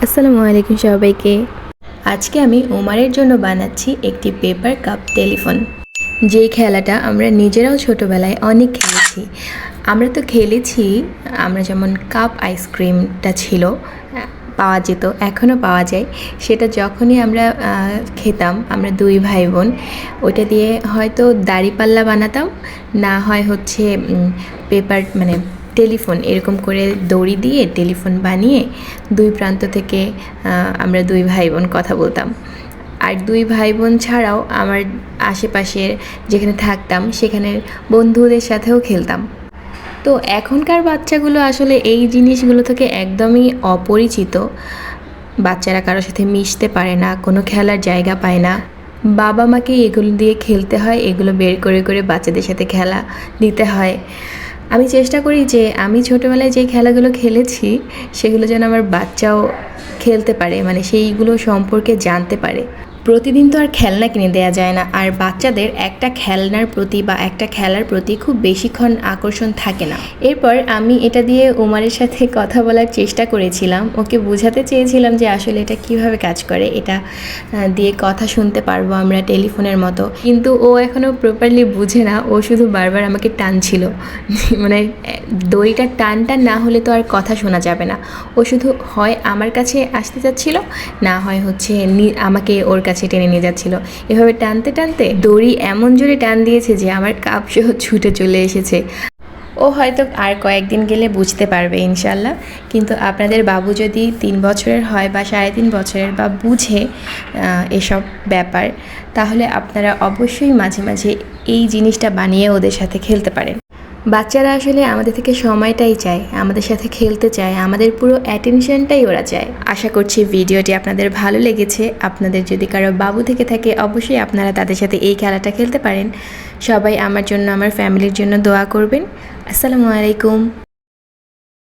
আসসালামু আলাইকুম সবাইকে। আজকে আমি ওমারের জন্য বানাচ্ছি একটি পেপার কাপ টেলিফোন। যেই খেলাটা আমরা নিজেরাও ছোটোবেলায় অনেক খেলেছি। আমরা যেমন কাপ আইসক্রিমটা ছিল, পাওয়া যেত, এখনও পাওয়া যায়। সেটা যখনই আমরা খেতাম, আমরা দুই ভাই বোন, ওইটা দিয়ে হয়তো দাড়িপাল্লা বানাতাম, না হয় হচ্ছে পেপার মানে টেলিফোন এরকম করে দড়ি দিয়ে টেলিফোন বানিয়ে দুই প্রান্ত থেকে আমরা দুই ভাই বোন কথা বলতাম। আর দুই ভাই বোন ছাড়াও আমার আশেপাশের যেখানে থাকতাম সেখানের বন্ধুদের সাথেও খেলতাম। তো এখনকার বাচ্চাগুলো আসলে এই জিনিসগুলো থেকে একদমই অপরিচিত। বাচ্চারা কারোর সাথে মিশতে পারে না, কোনো খেলার জায়গা পায় না। বাবা মাকে এগুলো দিয়ে খেলতে হয়, এগুলো বের করে করে বাচ্চাদের সাথে খেলা দিতে হয়। আমি চেষ্টা করি যে আমি ছোটোবেলায় যে খেলাগুলো খেলেছি সেগুলো যেন আমার বাচ্চাও খেলতে পারে, মানে সেইগুলো সম্পর্কে জানতে পারে। প্রতিদিন তো আর খেলনা কিনে দেওয়া যায় না, আর বাচ্চাদের একটা খেলনার প্রতি বা একটা খেলার প্রতি খুব বেশিক্ষণ আকর্ষণ থাকে না। এরপর আমি এটা দিয়ে ওমারের সাথে কথা বলার চেষ্টা করেছিলাম, ওকে বোঝাতে চেয়েছিলাম যে আসলে এটা কিভাবে কাজ করে, এটা দিয়ে কথা শুনতে পারবো আমরা টেলিফোনের মতো। কিন্তু ও এখনও প্রপারলি বুঝে না, ও শুধু বারবার আমাকে টানছিল, মানে দড়িটার টানটা না হলে তো আর কথা শোনা যাবে না। ও শুধু হয় আমার কাছে আসতে চাচ্ছিল, না হয় হচ্ছে আমাকে ওর কাছে টেনে নিয়ে যাচ্ছিল। এভাবে টানতে টানতে দড়ি এমন জোরে টান দিয়েছে যে আমার কাপ সহ ছুটে চলে এসেছে। ও হয়তো আর কয়েকদিন গেলে বুঝতে পারবে ইনশাল্লাহ। কিন্তু আপনাদের বাবু যদি 3 বছরের হয় বা 3.5 বছরের বা বুঝে এসব ব্যাপার, তাহলে আপনারা অবশ্যই মাঝে মাঝে এই জিনিসটা বানিয়ে ওদের সাথে খেলতে পারেন। বাচ্চারা আসলে আমাদের থেকে সময়টাই চায়, আমাদের সাথে খেলতে চায়, আমাদের পুরো অ্যাটেনশনটাই ওরা চায়। আশা করছি ভিডিওটি আপনাদের ভালো লেগেছে। আপনাদের যদি কারো বাবু থেকে থাকে অবশ্যই আপনারা তাদের সাথে এই খেলাটা খেলতে পারেন। সবাই আমার জন্য, আমার ফ্যামিলির জন্য দোয়া করবেন। আসসালামু আলাইকুম।